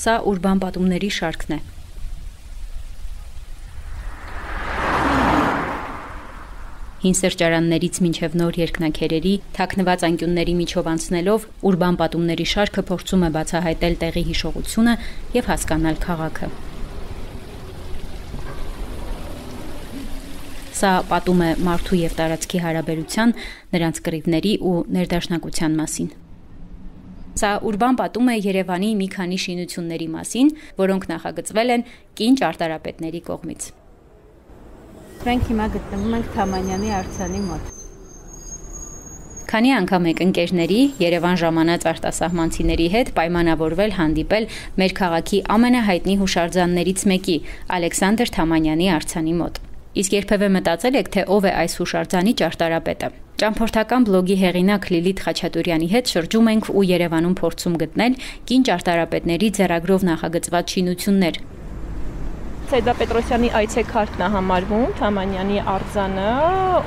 Սա ուրբան պատումների շարքն է։ Հին սրճարաններից մինչև նոր երկնաքերերի, թաքնված անկյունների միջով անցնելով, ուրբան պատումների շարքը փորձում է բացահայտել տեղի հիշողությունը և հասկանալ քաղաքը։ Սա պատում է մարդու և տարածքի հարաբերության, նրանց կռիվների ու ներդաշնակության մասին։ Սա ուրբան պատում է Երևանի մի քանի շինությունների մասին, որոնք նախագծվել են կին ճարտարապետների կողմից։ Մենք հիմա գտնվում ենք Թամանյանի արձանի մոտ։ Քանի անգամ եք ընկերների, Երևան ժամանած արտասահմանցիների հետ պայմանավորվել հանդիպել մեր քաղաքի ամենահայտնի հուշարձաններից մեկի՝ Ալեքսանդր Թամանյանի արձանի մոտ։ Իսկ երբևէ մտածել եք, թե ով է այս հուշարձանի ճարտարապետը։ Ճամփորդական բլոգի հեղինակ Լիլիթ Խաչատուրյանի հետ շրջում ենք ու Երևանում փորձում գտնել կին ճարտարապետների ձեռագրով նախագծված շինություններ։ Սեյդա Պետրոսյանի այցեքարտն է համարվում, Թամանյանի արձանը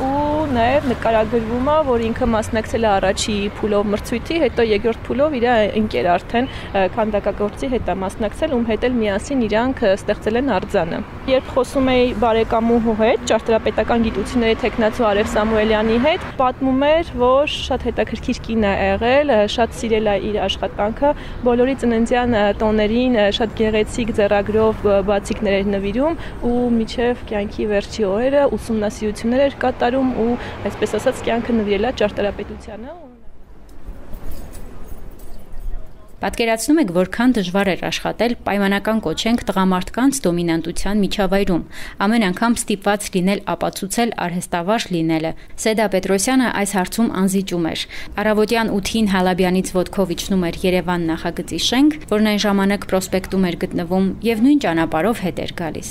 ու նաև նկարագրվում է, որ ինքը մասնակցել է առաջի փուլով մրցույթի, հետո երկրորդ փուլով իր ընկեր արդեն քանդակագործի հետ է մասնակցել, ում հետ էլ միասին իրանք ստեղծել են արձանը։ Երբ խոսում էի բարեկամուհու հետ, ճարտարապետական գիտությունների թեկնածու Արև Սամուելյանի հետ, պատմում էր, որ շատ հետաքրքիր կին է եղել, շատ սիրել է իր աշխատանքը, բոլորի ծննդյան տոներին շատ գեղեցիկ ձեռագրով բացիկներ նվիրում ու միջև կյանքի վերջի օրերը ուսումնասիրություններ էր կատարում ու այսպես ասած կյանքը նվիրել է ճարտարապետությանը։ Պատկերացնում եք, որքան դժվար էր աշխատել պայմանական կոչենք տղամարդկանց դոմինանտության միջավայրում, ամեն անգամ ստիպված լինել ապացուցել արհեստավարժ լինելը։ Սեյդա Պետրոսյանը այս հարցում անզիջում էր։ Առավոտյան 8-ին Հալաբյանից ոտքով իջնում էր Երևան նախագծի շենք, որն այն ժամանակ պրոսպեկտում էր գտնվում և նույն ճանապարհով հետ էր գալիս։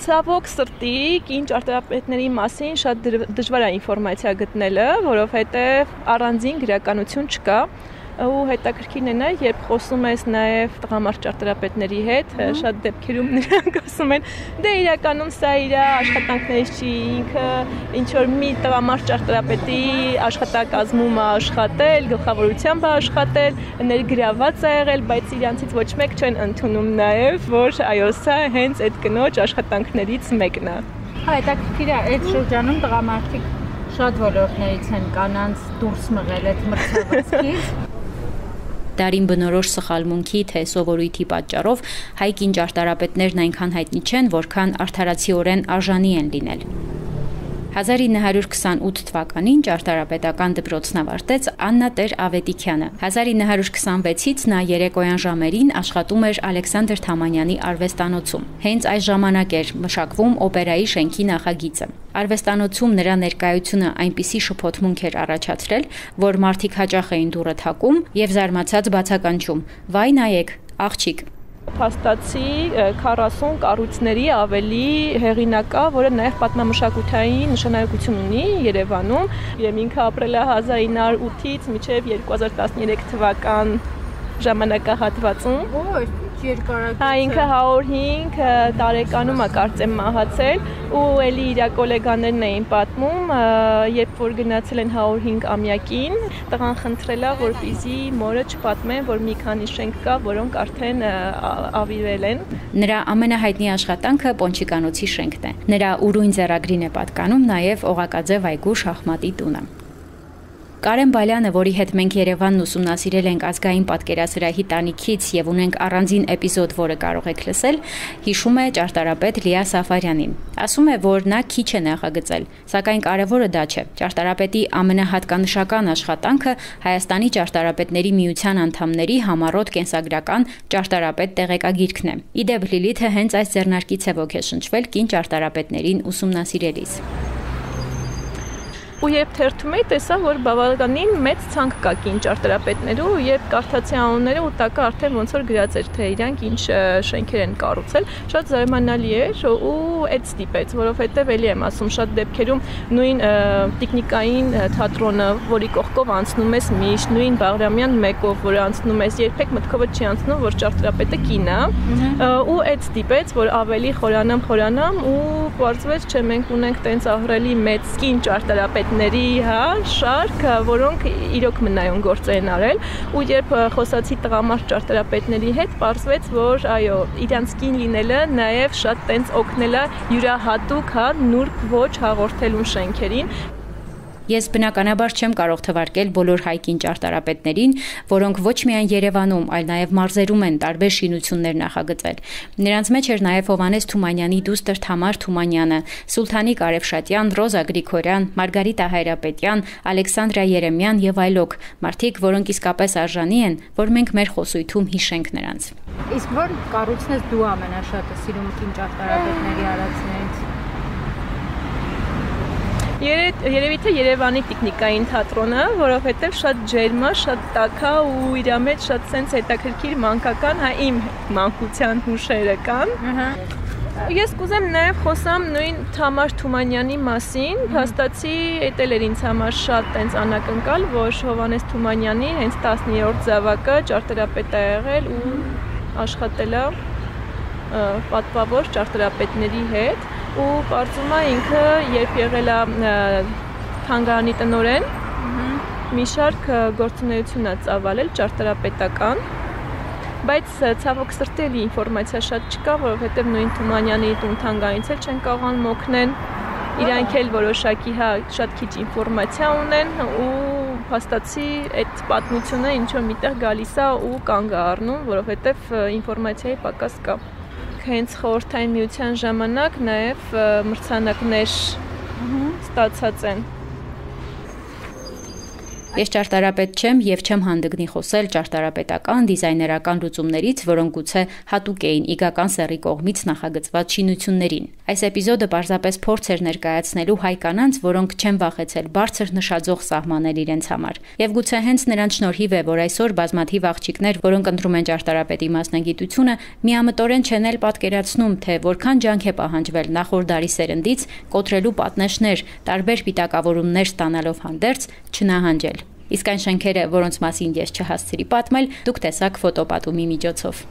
Ցավոք սրտի կին ճարտարապետների մասին շատ դժվար է ինֆորմացիա գտնելը, որովհետև առանձին գրականություն չկա։ Ու հետաքրքիրն է նա, երբ խոսում ես նաև տղամարդ ճարտարապետների հետ, շատ դեպքերում նրանք ասում են, դե իրականում սա իր աշխատանքներից չի, ինքը ինչ որ մի տղամարդ ճարտարապետի աշխատակազմում է աշխատել, գլխավորությամբ է աշխատել, ներգրաված է եղել, բայց իրանցից ոչ մեկ չեն ընդունում նաև, որ այո, սա հենց այդ կնոջ աշխատանքներից մեկն է։ Հետաքրքիր է, այդ շրջանում տղամարդիկ շատ ոլորտներից են կանանց դուրս մղել այդ մրցավազքից։ Դարին բնորոշ սխալմունքի թե սովորույթի պատճառով հայ կին ճարտարապետներն այնքան հայտնի չեն, որքան արդարացիորեն արժանի են լինել։ 1928 թվականին ճարտարապետական դպրոցն ավարտեց Աննա Տեր Ավետիքյանը։ 1926-ից նա երեկոյան ժամերին աշխատում էր Ալեքսանդր Թամանյանի արվեստանոցում։ Հենց այս ժամանակ էր մշակվում օպերայի շենքի նախագիծը։ Արվեստանոցում նրա ներկայությունը այնպիսի շփոթմունք էր առաջացրել, որ մարդիկ հաճախ էին դուռը թակում և զարմացած բացականչում. «Վայ նայեք, աղջիկ»։ Փաստացի 40 կառույցների ավելի հեղինակ կա, որը նաև պատմամշակութային նշանակություն ունի Երևանում։ Եմ ինքը ապրել է 1908-ից մինչև 2013 թվական ժամանակահատվածում։ Հա, ինքը 105 տարեկանում է կարծեմ մահացել ու էլի իր գոլեգաներն էին պատմում, երբ որ գնացել են 105 ամյակին, տղան խնդրել է, որպեսզի մորը չպատմեն, որ մի քանի շենք կա, որոնք արդեն ավիրվել են։ Նրա ամենահայտնի աշխատանքը Պոնչիկանոցի շենքն է։ Նրա ուրույն ձեռագրին է պատկանում նաև Օղակաձև այգու շախմատի տունը։ Կարեն Բալյանը, որի հետ մենք Երևանն ուսումնասիրել ենք ազգային պատկերասրահի տանիքից և ունենք առանձին էպիզոդ, որը կարող եք լսել, հիշում է ճարտարապետ Լիա Սաֆարյանին։ Ասում է, որ նա քիչ է նախագծել, սակայն կարևորը դա չէ։ Ճարտարապետի ամենահատկանշական աշխատանքը Հայաստանի ճարտարապետների միության անդամների համառոտ կենսագրական ճարտարապետ տեղեկագիրքն է։ Իդեպ Լիլիթը հենց այս ձեռնարկից է ոգեշնչվել կին ճարտարապետներին ուսումնասիրելիս։ Ու երբ թերթում էի, տեսա, որ բավականին մեծ ցանկ կա կին ճարտարապետներու, երբ կարդացի անունները ու տակը արդեն ոնց որ գրած էր, թե իրանք ինչ շենքեր են կառուցել, շատ զարմանալի էր ու այդ ստիպեց, որովհետև էլի եմ ասում, շատ դեպքերում նույն տեխնիկային թատրոնը, որի կողքով անցնում ես միշտ, նույն Բաղրամյան 1-ով, որ անցնում ես, երբեք մտքովդ չի անցնում, որ ճարտարապետը կին է, ու այդ ստիպեց, որ ավելի խորանամ ու պարզվեց, չէ, մենք ունենք տենց ահռելի մեծ կին ճարտարապետ ճարտարապետների, շարք, որոնք իրոք մնայուն գործ են արել, ու երբ խոսացի տղամարդ ճարտարապետների հետ, պարզվեց, որ այո, իրանց կին լինելը նաև շատ տենց օգնել է յուրահատուկ, նուրբ ոճ հաղորդելուն շենքերին։ Ես բնականաբար չեմ կարող թվարկել բոլոր հայկին ճարտարապետներին, որոնք ոչ միայն Երևանում, այլ նաև մարզերում են տարբեր շինություններ նախագծել։ Նրանց մեջ էր նաև Հովհաննես Թումանյանի դուստր Թամար Թումանյանը, Սուլթանիկ Արևշատյան, Ռոզա Գրիգորյան, Մարգարիտա Հայրապետյան, Ալեքսանդրա Երեմյան եւ այլոք, մարդիկ, որոնք իսկապես արժանի են, որ մենք մեր խոսույթում հիշենք նրանց։ Իսկ որ կառույցն ես դու ամենաշատը սիրում կին ճարտարապետների արածներից։ Երևի թե Երևանի տեխնիկային թատրոնը, որովհետև շատ ջերմ է, շատ տաք է ու իր մեջ շատ սենց հետաքրքիր մանկական, իմ մանկության հուշերը կան։ Ես կուզեմ նաև խոսամ նույն Թամար Թումանյանի մասին, փաստացի էտել էր ինձ համար շատ տենց անակնկալ, որ Հովհաննես Թումանյանի հենց 10-րդ զավակը ճարտարապետ է եղել ու աշխատել է պատվավոր ճարտարապետների հետ։ Ու պարզում է ինքը, երբ եղել է թանգարանի տնօրեն, մի շարք գործունեություն է ծավալել ճարտարապետական, բայց ցավոք սրտի էլի ինֆորմացիա շատ չկա, որովհետև նույն Թումանյանի տուն թանգարանից էլ չեն կարողանում օգնել, իրանք էլ որոշակի շատ քիչ ինֆորմացիա ունեն ու փաստացի այդ պատմությունը ինչ-որ միտեղ գալիս է ու կանգ է առնում, որովհետև ինֆորմացիայի պակաս կա։ Հենց խորհրդային միության ժամանակ նաև մրցանակներ ստացած են։ Ես ճարտարապետ չեմ եւ չեմ հանդգնի խոսել ճարտարապետական, դիզայներական լուծումներից, որոնք գուցե հատուկ էին իգական սեռի կողմից նախագծված շինություններին։ Այս էպիզոդը պարզապես փորձ էր ներկայացնելու հայ կանանց, որոնք չեն վախեցել բարձր նշաձող սահմանել իրենց համար։ Եվ գուցե հենց նրանց շնորհիվ է, որ այսօր բազմաթիվ աղջիկներ, որոնք ընտրում են ճարտարապետի մասնագիտությունը, միամտորեն չեն էլ պատկերացնում, թե որքան ջանք է պահանջվել նախորդ դարի սերնդից կոտրելու պատնեշներ, տարբեր պիտակավորումներ ստանալով հանդերձ չնահանջել։ Իսկ այն շենքերը, որոնց մասին ես չհասցրի պատմել, դուք տեսաք ֆոտոպատումի միջոցով։